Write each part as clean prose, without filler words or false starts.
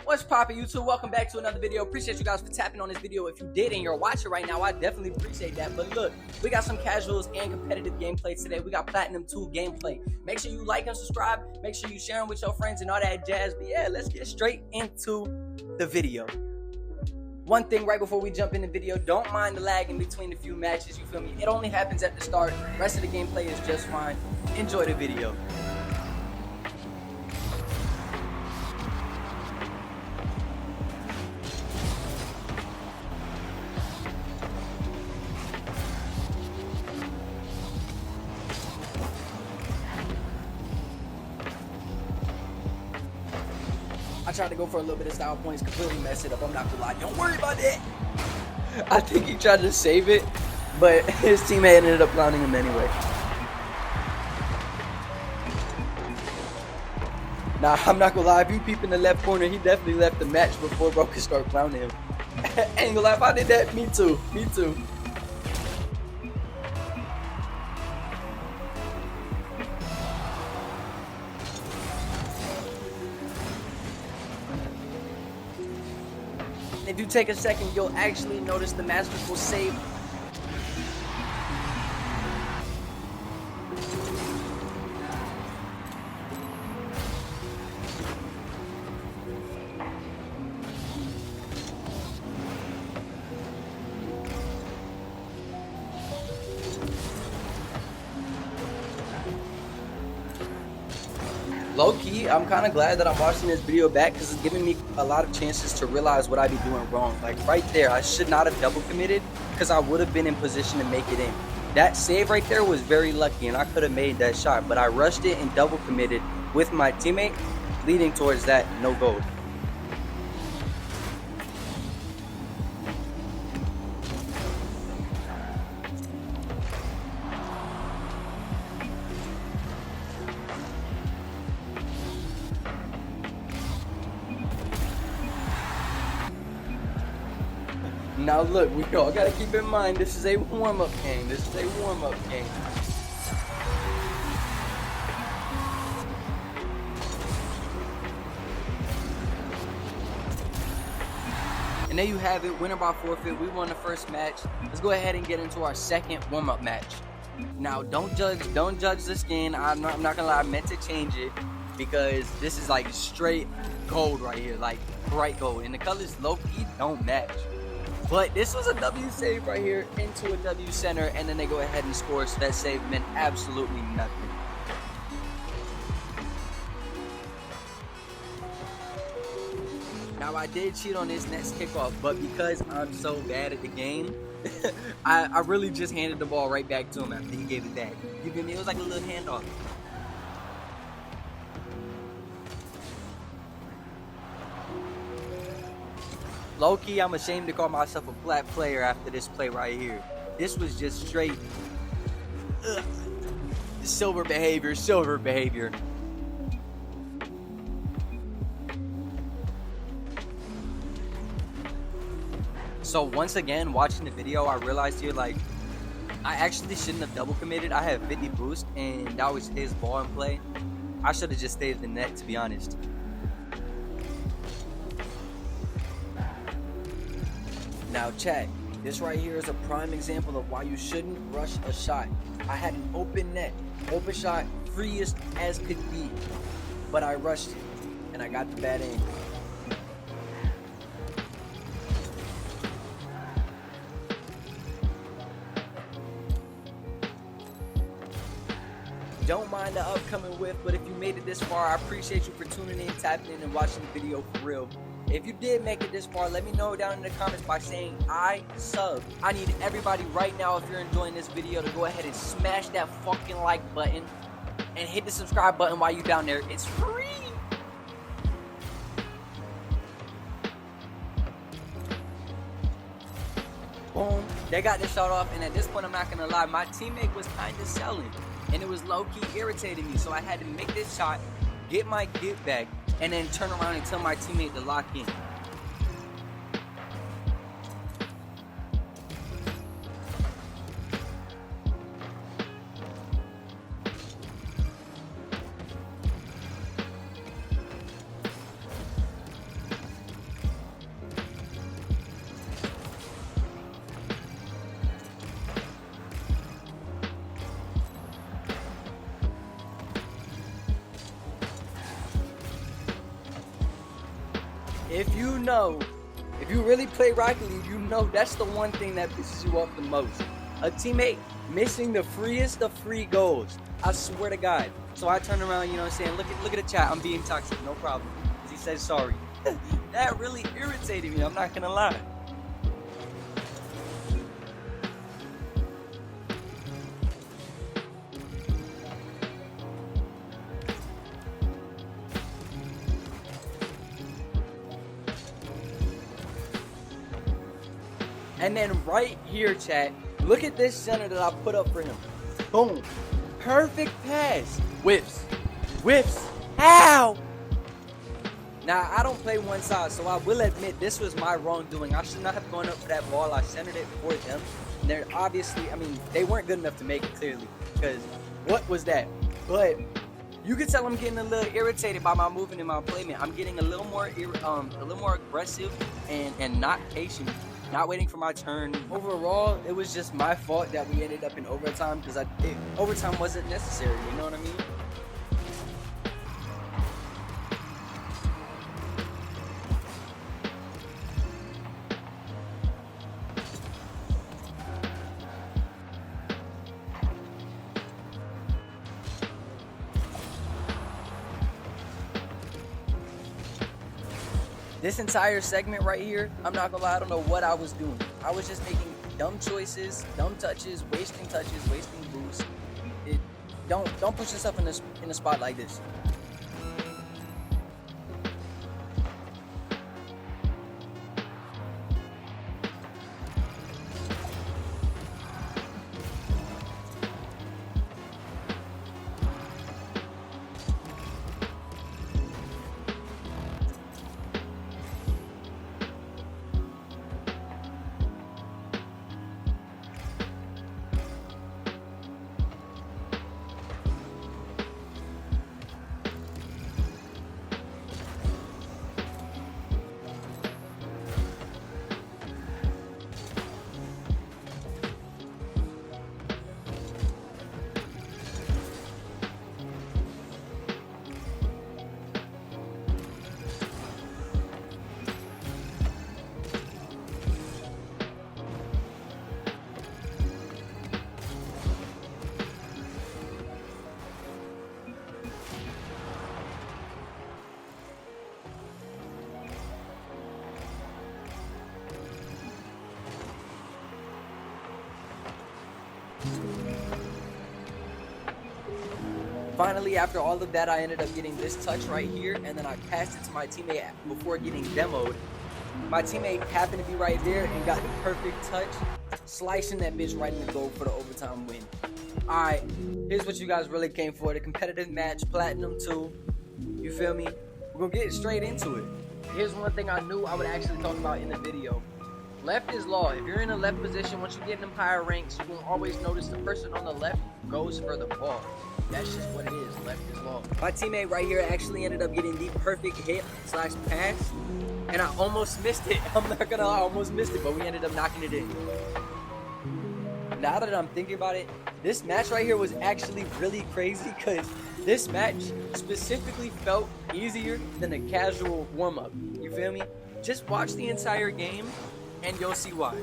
What's poppin', YouTube? Welcome back to another video. Appreciate you guys for tapping on this video. If you did and you're watching right now, I definitely appreciate that. But look, we got some casuals and competitive gameplay today. We got Platinum 2 gameplay. Make sure you like and subscribe. Make sure you share them with your friends and all that jazz. But yeah, let's get straight into the video. One thing right before we jump in the video, don't mind the lag in between the few matches, you feel me? It only happens at the start. The rest of the gameplay is just fine. Enjoy the video. I tried to go for a little bit of style points, completely messed it up. I'm not gonna lie. Don't worry about that. I think he tried to save it, but his teammate ended up clowning him anyway. Nah, I'm not gonna lie. If you peep in the left corner, he definitely left the match before bro could start clowning him. Ain't gonna lie, if I did that, me too. Me too. If you take a second, you'll actually notice the masterful save. Low-key, I'm kind of glad that I'm watching this video back because it's giving me a lot of chances to realize what I be doing wrong. Like right there, I should not have double committed because I would have been in position to make it in. That save right there was very lucky and I could have made that shot, but I rushed it and double committed with my teammate, leading towards that no goal. Now look, we all gotta keep in mind this is a warm-up game. This is a warm-up game. And there you have it, winner by forfeit. We won the first match. Let's go ahead and get into our second warm-up match. Now don't judge the skin. I'm not gonna lie, I meant to change it because this is like straight gold right here, like bright gold. And the colors low-key don't match. But this was a W save right here into a W center, and then they go ahead and score, so that save meant absolutely nothing. Now, I did cheat on this next kickoff, but because I'm so bad at the game, I really just handed the ball right back to him after he gave it back. You feel me? It was like a little handoff. Low-key, I'm ashamed to call myself a Plat player after this play right here. This was just straight silver behavior. So once again, watching the video, I realized here, like, I actually shouldn't have double committed. I have 50 boost, and that always stays ball in play. I should have just stayed in the net, to be honest. Now chat, this right here is a prime example of why you shouldn't rush a shot. I had an open net, open shot, freest as could be, but I rushed it, and I got the bad angle. Don't mind the upcoming whiff, but if you made it this far, I appreciate you for tuning in, tapping in, and watching the video for real. If you did make it this far, let me know down in the comments by saying I sub. I need everybody right now, if you're enjoying this video, to go ahead and smash that fucking like button and hit the subscribe button while you're down there. It's free. Boom. They got this shot off, and at this point, I'm not gonna lie, my teammate was kind of selling, and it was low-key irritating me, so I had to make this shot, get my get back, and then turn around and tell my teammate to lock in. if you really play Rocket League, you know that's the one thing that pisses you off the most. A teammate missing the freest of free goals. I swear to God. So I turn around, you know what I'm saying? Look at the chat. I'm being toxic, no problem. Because he says sorry. That really irritated me, I'm not gonna lie. And then right here, chat, look at this center that I put up for him. Boom. Perfect pass. Whips. How? Now, I don't play one side, so I will admit this was my wrongdoing. I should not have gone up for that ball. I centered it for them. And they're obviously, I mean, they weren't good enough to make it, clearly. Because what was that? But you can tell I'm getting a little irritated by my movement and my playment. I'm getting a little more aggressive and not patient. Not waiting for my turn. Overall, it was just my fault that we ended up in overtime because overtime wasn't necessary, you know what I mean? This entire segment right here, I'm not gonna lie, I don't know what I was doing. I was just making dumb choices, dumb touches, wasting boosts. Don't push yourself in a spot like this. Finally, after all of that, I ended up getting this touch right here, and then I passed it to my teammate before getting demoed. My teammate happened to be right there and got the perfect touch, slicing that bitch right in the goal for the overtime win. Alright, here's what you guys really came for, the competitive match, Platinum 2. You feel me? We're gonna get straight into it. Here's one thing I knew I would actually talk about in the video. Left is law. If you're in a left position, once you get in them higher ranks, you will always notice the person on the left goes for the ball. That's just what it is. Left is law. My teammate right here actually ended up getting the perfect hit / pass, and I almost missed it. I'm not gonna lie, I almost missed it, but we ended up knocking it in. Now that I'm thinking about it, this match right here was actually really crazy because this match specifically felt easier than a casual warm-up. You feel me? Just watch the entire game and you'll see why.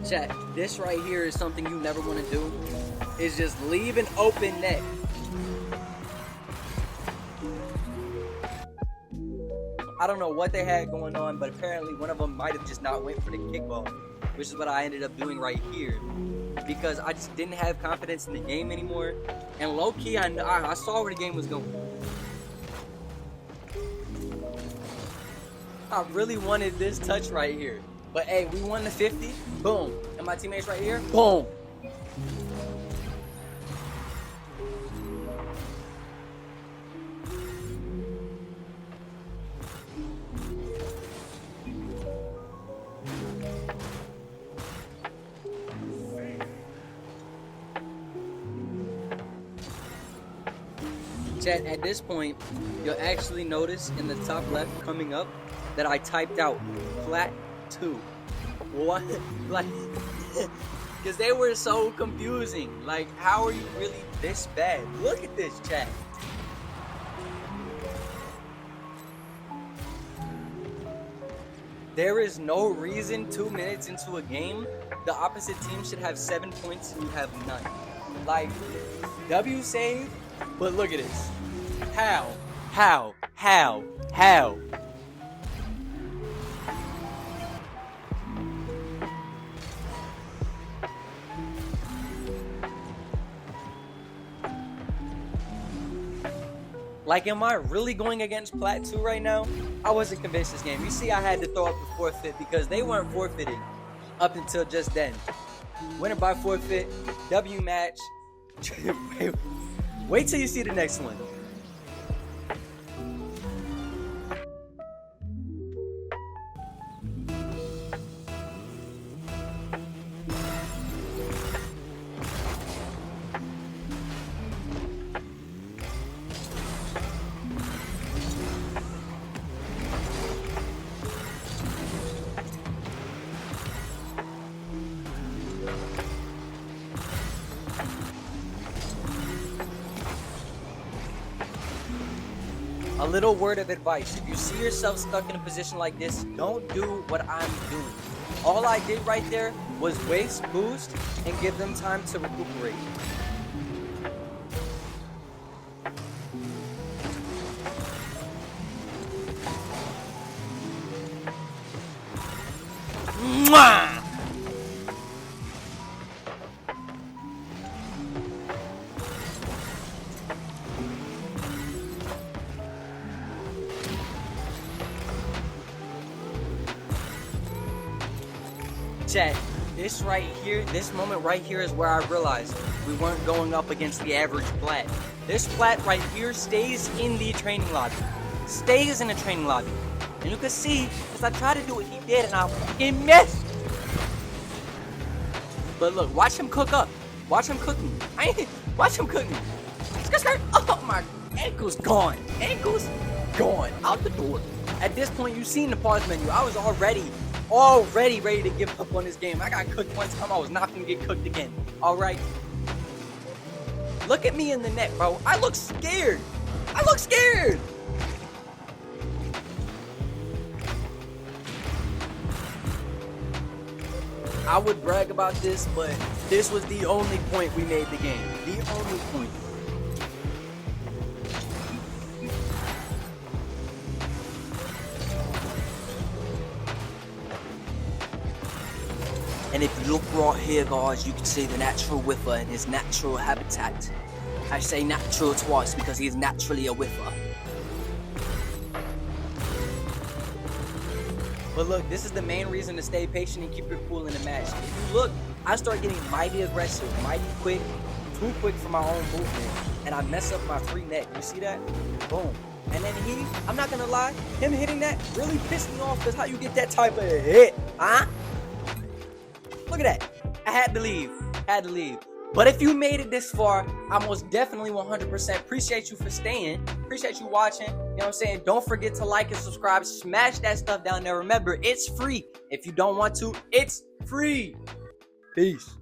Chat, this right here is something you never want to do. Is just leave an open net. I don't know what they had going on, but apparently one of them might have just not went for the kickball, which is what I ended up doing right here. Because I just didn't have confidence in the game anymore. And low-key, I saw where the game was going. I really wanted this touch right here. But hey, we won the 50. Boom. And my teammates right here. Boom. Chat, at this point, you'll actually notice in the top left coming up that I typed out Plat 2. What? Like, because they were so confusing. Like, how are you really this bad? Look at this chat. There is no reason 2 minutes into a game the opposite team should have 7 points and you have none. Like, W save, but look at this. How? Like, am I really going against Plat 2 right now? I wasn't convinced this game. You see, I had to throw up the forfeit because they weren't forfeiting up until just then. Winner by forfeit, W match. Wait till you see the next one. A little word of advice: if you see yourself stuck in a position like this, don't do what I'm doing. All I did right there was waste boost and give them time to recuperate. Mwah! Chat, this right here, this moment right here is where I realized we weren't going up against the average Plat. This Plat right here stays in the training lobby. Stays in the training lobby. And you can see, as I tried to do what he did and I fucking missed. But look, watch him cook up. Watch him cooking. Watch him cooking. Oh, my ankle's gone. Ankle's gone. Out the door. At this point, you've seen the pause menu. I was already ready to give up on this game. I got cooked one time. I was not going to get cooked again. All right. Look at me in the net, bro. I look scared. I look scared. I would brag about this, but this was the only point we made the game. The only point. And if you look right here, guys, you can see the natural whiffer in his natural habitat. I say natural twice because he's naturally a whiffer. But look, this is the main reason to stay patient and keep your cool in the match. If you look, I start getting mighty aggressive, mighty quick, too quick for my own movement, and I mess up my free net. You see that? Boom. And then I'm not gonna lie, him hitting that really pissed me off because how you get that type of hit, huh? Look at that. I had to leave. But if you made it this far, I most definitely 100% appreciate you for staying. Appreciate you watching. You know what I'm saying? Don't forget to like and subscribe. Smash that stuff down there. Remember, it's free. If you don't want to, it's free. Peace.